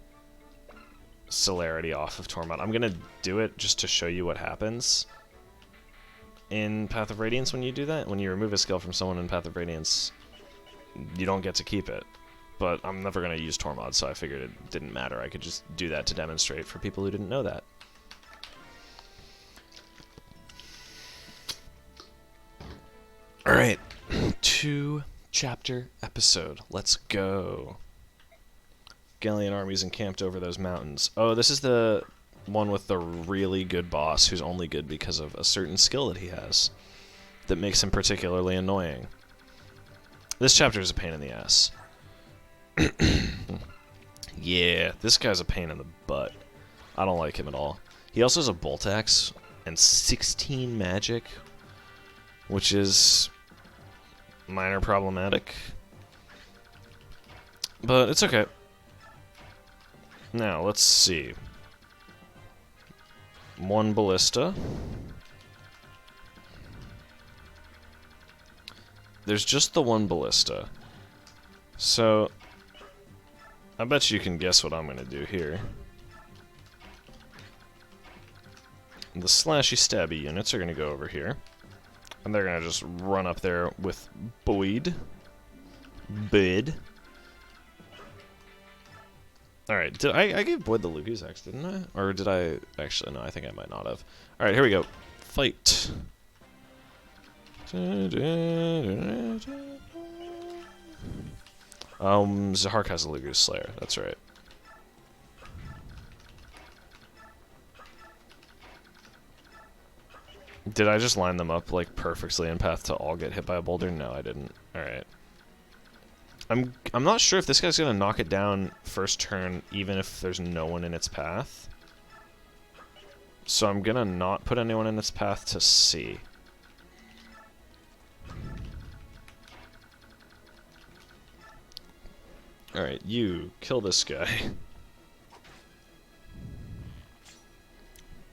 celerity off of Tormod. I'm gonna do it just to show you what happens in Path of Radiance when you do that. When you remove a skill from someone in Path of Radiance, you don't get to keep it. But I'm never gonna use Tormod, so I figured it didn't matter. I could just do that to demonstrate for people who didn't know that. Alright, 2-chapter episode. Let's go. Galleon armies encamped over those mountains. Oh, this is the one with the really good boss who's only good because of a certain skill that he has that makes him particularly annoying. This chapter is a pain in the ass. Yeah, this guy's a pain in the butt. I don't like him at all. He also has a bolt axe and 16 magic, which is minor problematic. But it's okay. Now, let's see. 1 ballista. There's just the 1 ballista. So, I bet you can guess what I'm going to do here. The slashy stabby units are going to go over here. And they're going to just run up there with Boyd. Alright, did I gave Boyd the Lugi's Axe, didn't I? Or did I... Actually, no, I think I might not have. Alright, here we go. Fight. Zahark has a Lugi's Slayer, that's right. Did I just line them up, like, perfectly in path to all get hit by a boulder? No, I didn't. Alright. I'm not sure if this guy's gonna knock it down first turn, even if there's no one in its path. So I'm gonna not put anyone in its path to see. Alright, you kill this guy.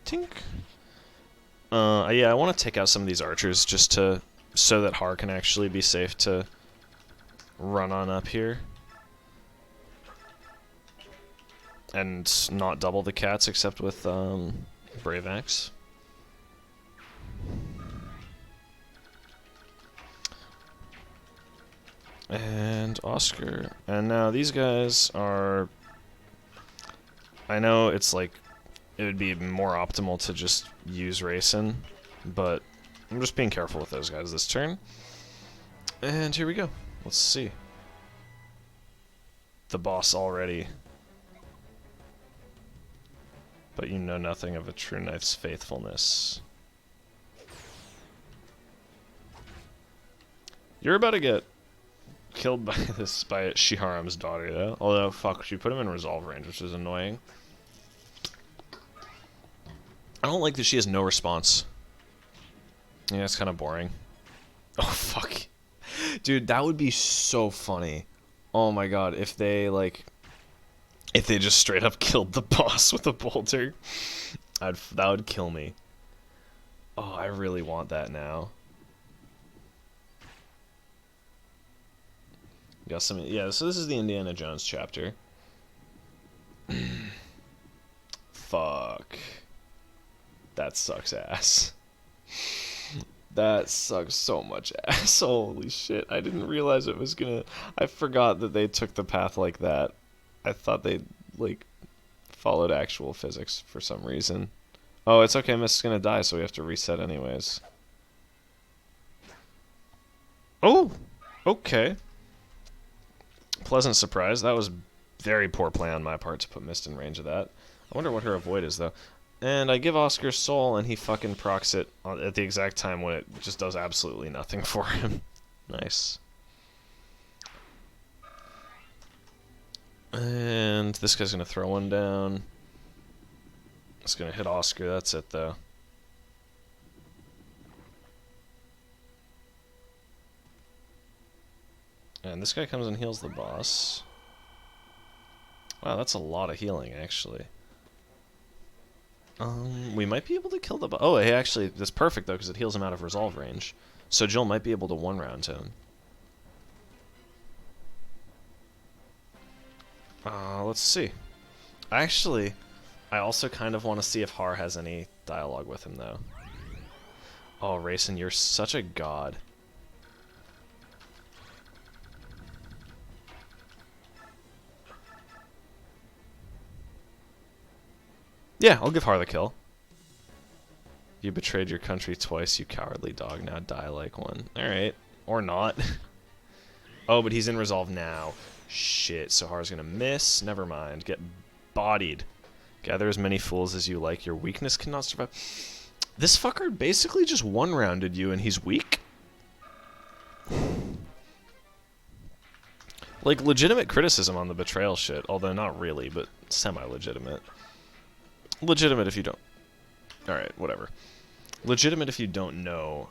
Tink. Yeah, I want to take out some of these archers just to so that Har can actually be safe to run on up here. And not double the cats except with Brave Axe. And Oscar. And now these guys are... I know it's like... It would be more optimal to just use Racing, but I'm just being careful with those guys this turn. And here we go. Let's see. The boss already. But you know nothing of a true knife's faithfulness. You're about to get killed by Shiharam's daughter, though. Although, fuck, she put him in resolve range, which is annoying. I don't like that she has no response. Yeah, it's kind of boring. Oh, fuck. Dude, that would be so funny. Oh my god, if they, like... If they just straight up killed the boss with a boulder. That would kill me. Oh, I really want that now. Got some... Yeah, so this is the Indiana Jones chapter. Fuck. That sucks ass. That sucks so much ass. Holy shit. I didn't realize it was gonna... I forgot that they took the path like that. I thought they, like, followed actual physics for some reason. Oh, it's okay. Miss is gonna die, so we have to reset anyways. Oh! Okay. Pleasant surprise. That was very poor play on my part to put Mist in range of that. I wonder what her avoid is, though. And I give Oscar Soul, and he fucking procs it at the exact time when it just does absolutely nothing for him. Nice. And this guy's going to throw one down. It's going to hit Oscar. That's it, though. And this guy comes and heals the boss. Wow, that's a lot of healing, actually. We might be able to kill the boss. Oh, hey, actually, that's perfect, though, because it heals him out of resolve range. So Jill might be able to one-round him. Let's see. Actually, I also kind of want to see if Har has any dialogue with him, though. Oh, Rayson, you're such a god. Yeah, I'll give Har the kill. You betrayed your country twice, you cowardly dog. Now die like one. Alright. Or not. Oh, but he's in resolve now. Shit, so Har's gonna miss. Never mind. Get bodied. Gather as many fools as you like. Your weakness cannot survive. This fucker basically just one-rounded you and he's weak? Like, legitimate criticism on the betrayal shit. Although not really, but semi-legitimate. Legitimate if you don't... Alright, whatever. Legitimate if you don't know,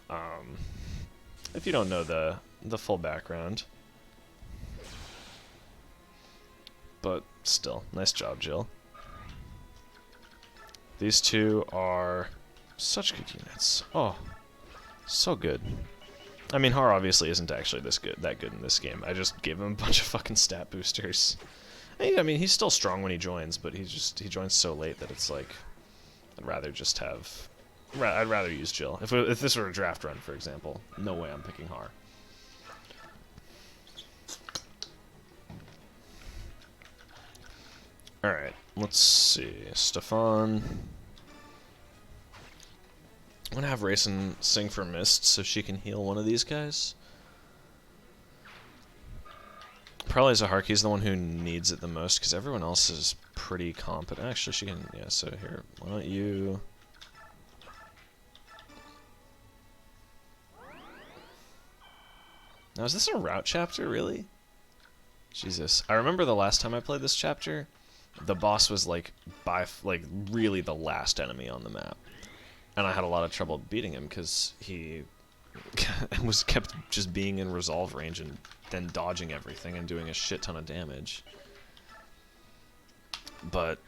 the full background. But still, nice job, Jill. These two are such good units. Oh, so good. I mean, Har obviously isn't actually that good in this game. I just gave him a bunch of fucking stat boosters. I mean, he's still strong when he joins, but he joins so late that it's like, I'd rather use Jill. If this were a draft run, for example, no way I'm picking Har. Alright, let's see. Stefan. I'm gonna have Rayson sing for Mist so she can heal one of these guys. Probably Zaharki's the one who needs it the most, because everyone else is pretty competent. Actually, she can... Yeah, so here, why don't you... Now, is this a route chapter, really? Jesus. I remember the last time I played this chapter, the boss was, like, really the last enemy on the map. And I had a lot of trouble beating him, because he kept just being in resolve range and then dodging everything and doing a shit ton of damage. But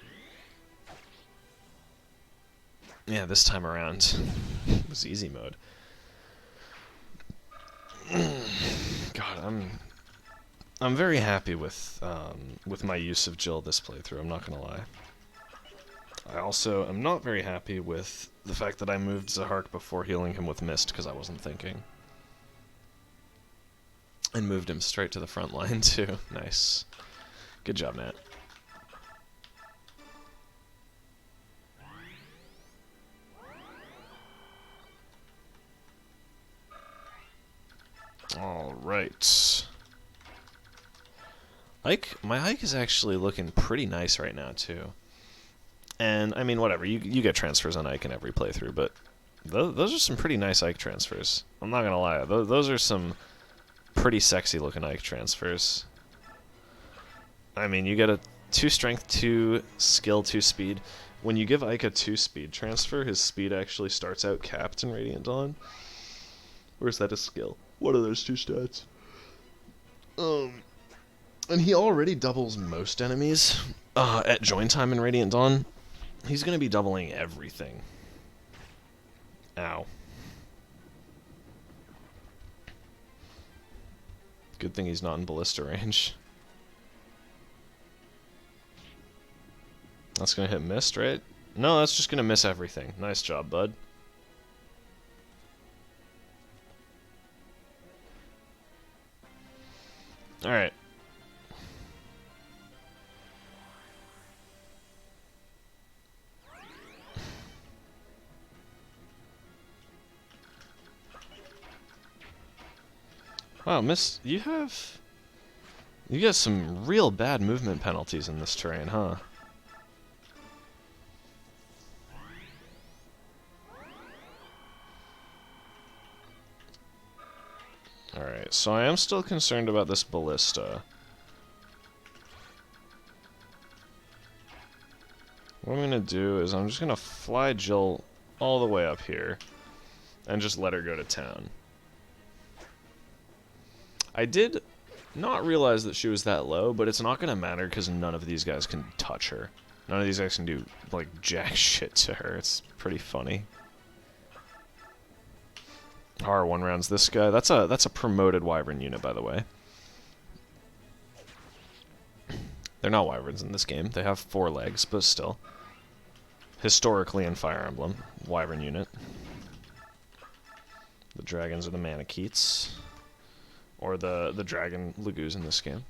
yeah, this time around it was easy mode. God, I'm very happy with my use of Jill this playthrough, I'm not gonna lie. I also am not very happy with the fact that I moved Zahark before healing him with Mist, because I wasn't thinking. And moved him straight to the front line, too. Nice. Good job, Matt. Alright. My Ike is actually looking pretty nice right now, too. And, I mean, whatever, you get transfers on Ike in every playthrough, but those are some pretty nice Ike transfers. I'm not gonna lie, those are some pretty sexy looking Ike transfers. I mean, you get a 2 strength, 2 skill, 2 speed. When you give Ike a 2 speed transfer, his speed actually starts out capped in Radiant Dawn. Or is that a skill? What are those 2 stats? And he already doubles most enemies at join time in Radiant Dawn. He's gonna be doubling everything. Ow. Good thing he's not in ballista range. That's gonna hit Mist, right? No, that's just gonna miss everything. Nice job, bud. Alright. Wow, Miss, you got some real bad movement penalties in this terrain, huh? Alright, so I am still concerned about this ballista. What I'm gonna do is I'm just gonna fly Jill all the way up here and just let her go to town. I did not realize that she was that low, but it's not gonna matter because none of these guys can touch her. None of these guys can do, like, jack shit to her. It's pretty funny. R1 rounds this guy. That's a promoted Wyvern unit, by the way. They're not wyverns in this game. They have 4 legs, but still. Historically in Fire Emblem, wyvern unit. The dragons are the Manicheets. Or the dragon Lagoos in this game.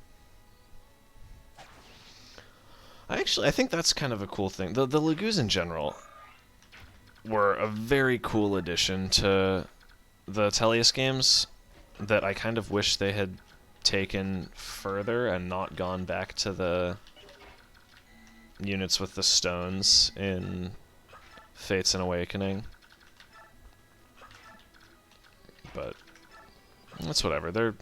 I think that's kind of a cool thing. The Lagoos in general were a very cool addition to the Tellius games that I kind of wish they had taken further and not gone back to the units with the stones in Fates and Awakening. But that's whatever.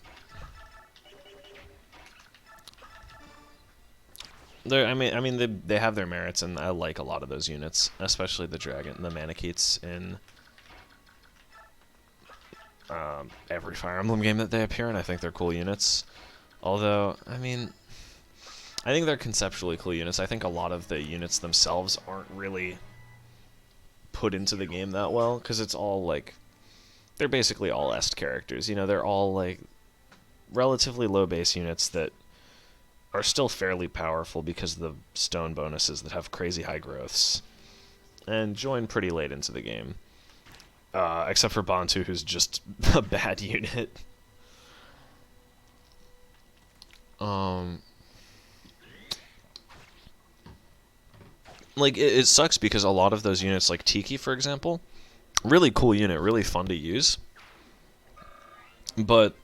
I mean, they have their merits, and I like a lot of those units, especially the Manicheets in every Fire Emblem game that they appear in. I think they're cool units. Although, I mean, I think they're conceptually cool units. I think a lot of the units themselves aren't really put into the game that well, because it's all, like, they're basically all Est characters. You know, they're all, like, relatively low base units that are still fairly powerful because of the stone bonuses that have crazy high growths, and join pretty late into the game. Except for Bantu, who's just a bad unit. Like, it sucks because a lot of those units, like Tiki, for example, really cool unit, really fun to use, but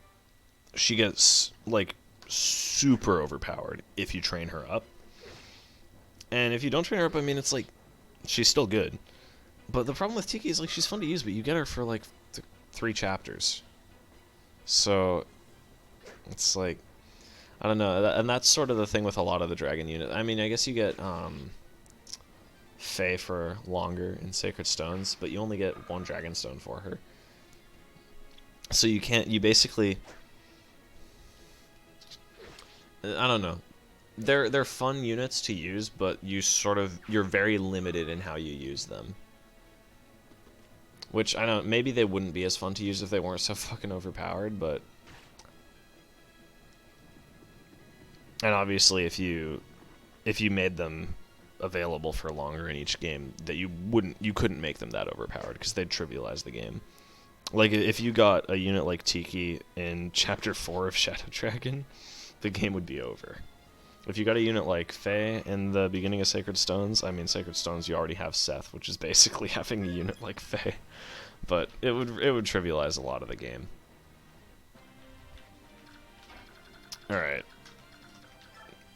she gets, like, super overpowered if you train her up. And if you don't train her up, I mean, it's like, she's still good. But the problem with Tiki is, like, she's fun to use, but you get her for, like, 3 chapters. So, it's like, I don't know. And that's sort of the thing with a lot of the dragon units. I mean, I guess you get Faye for longer in Sacred Stones, but you only get 1 dragon stone for her. So you basically, I don't know. They're fun units to use, but you're very limited in how you use them. Which, I don't know, maybe they wouldn't be as fun to use if they weren't so fucking overpowered, but... And obviously, if you made them available for longer in each game, that you couldn't make them that overpowered, because they'd trivialize the game. Like, if you got a unit like Tiki in Chapter 4 of Shadow Dragon, the game would be over. If you got a unit like Faye in the beginning of Sacred Stones, I mean, Sacred Stones, you already have Seth, which is basically having a unit like Faye. But it would trivialize a lot of the game. Alright.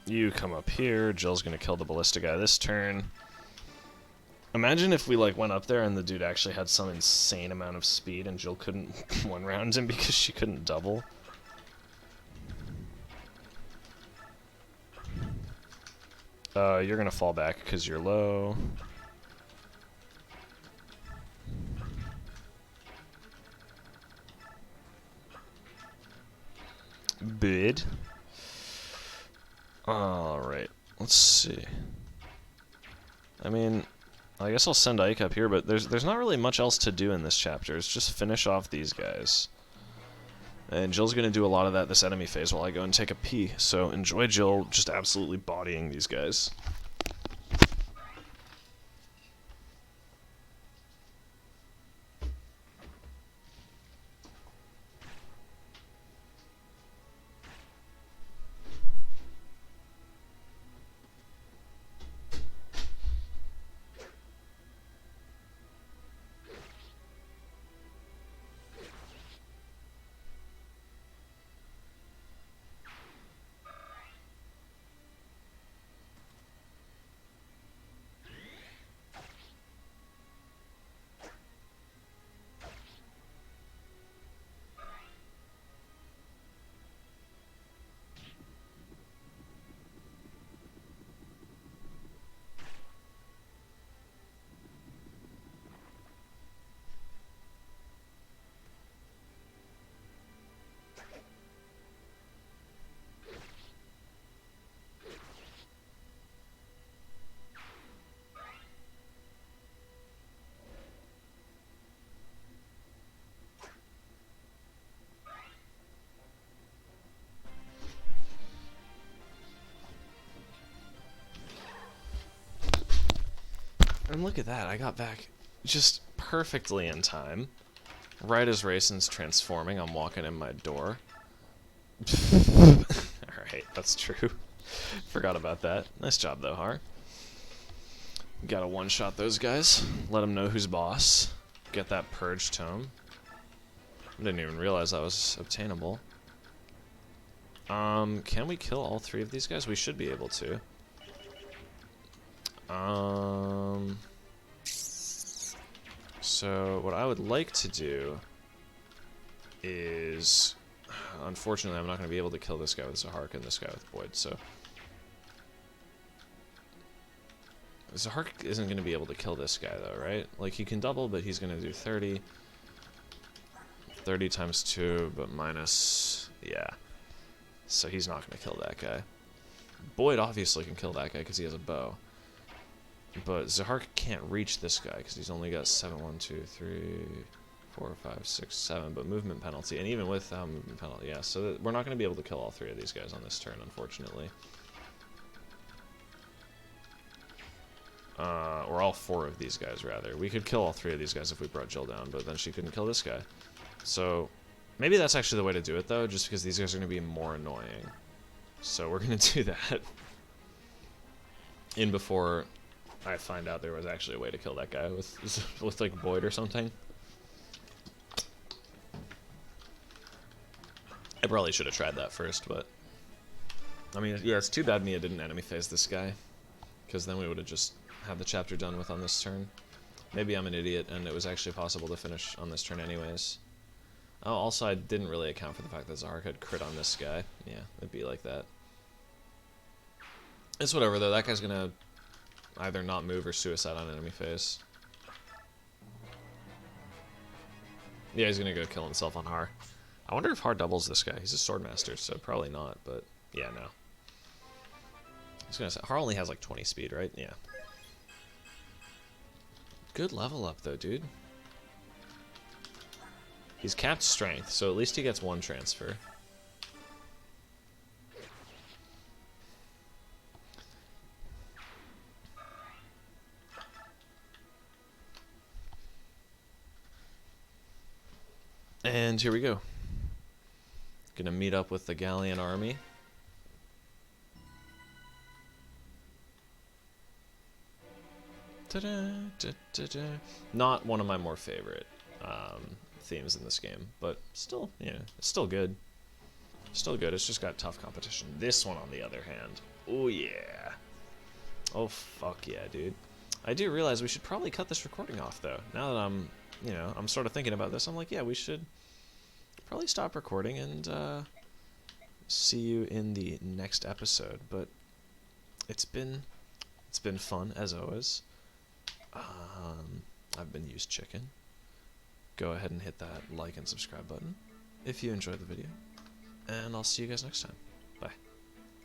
You come up here. Jill's gonna kill the ballista guy this turn. Imagine if we, like, went up there and the dude actually had some insane amount of speed and Jill couldn't one-round him because she couldn't double. You're gonna fall back because you're low. Bid. Alright, let's see. I mean, I guess I'll send Ike up here, but there's not really much else to do in this chapter. It's just finish off these guys. And Jill's going to do a lot of that this enemy phase while I go and take a pee. So enjoy Jill just absolutely bodying these guys. And look at that, I got back just perfectly in time. Right as Racin's transforming, I'm walking in my door. Alright, that's true. Forgot about that. Nice job though, Har. Gotta one-shot those guys. Let them know who's boss. Get that Purge Tome. I didn't even realize that was obtainable. Can we kill all three of these guys? We should be able to. So what I would like to do is, unfortunately, I'm not going to be able to kill this guy with Zahark and this guy with Boyd, so Zahark isn't going to be able to kill this guy, though, right? Like, he can double, but he's going to do 30. 30 times 2, but minus... yeah. So he's not going to kill that guy. Boyd obviously can kill that guy because he has a bow. But Zahark can't reach this guy because he's only got 7, 1, 2, 3, 4, 5, 6, 7, but movement penalty. And even with movement penalty, yeah. So we're not going to be able to kill all three of these guys on this turn, unfortunately. Or all four of these guys, rather. We could kill all three of these guys if we brought Jill down, but then she couldn't kill this guy. So maybe that's actually the way to do it, though, just because these guys are going to be more annoying. So we're going to do that in before I find out there was actually a way to kill that guy with like, Boyd or something. I probably should have tried that first, but... I mean, yeah, it's too bad Mia didn't enemy phase this guy, because then we would have just had the chapter done with on this turn. Maybe I'm an idiot, and it was actually possible to finish on this turn anyways. Oh, also, I didn't really account for the fact that Zahark had crit on this guy. Yeah, it'd be like that. It's whatever, though. That guy's gonna either not move or suicide on enemy phase. Yeah, he's gonna go kill himself on Har. I wonder if Har doubles this guy. He's a Swordmaster, so probably not, but yeah, no. He's gonna say, Har only has like 20 speed, right? Yeah. Good level up, though, dude. He's capped strength, so at least he gets one transfer. And here we go. Gonna meet up with the Galleon army. Not one of my more favorite themes in this game, but still, yeah, it's still good. Still good, it's just got tough competition. This one, on the other hand, oh yeah. Oh fuck yeah, dude. I do realize we should probably cut this recording off, though. Now that I'm, you know, I'm sort of thinking about this, I'm like, yeah, we should probably stop recording and see you in the next episode. But it's been fun, as always. I've been Used Chicken. Go ahead and hit that like and subscribe button if you enjoyed the video, and I'll see you guys next time.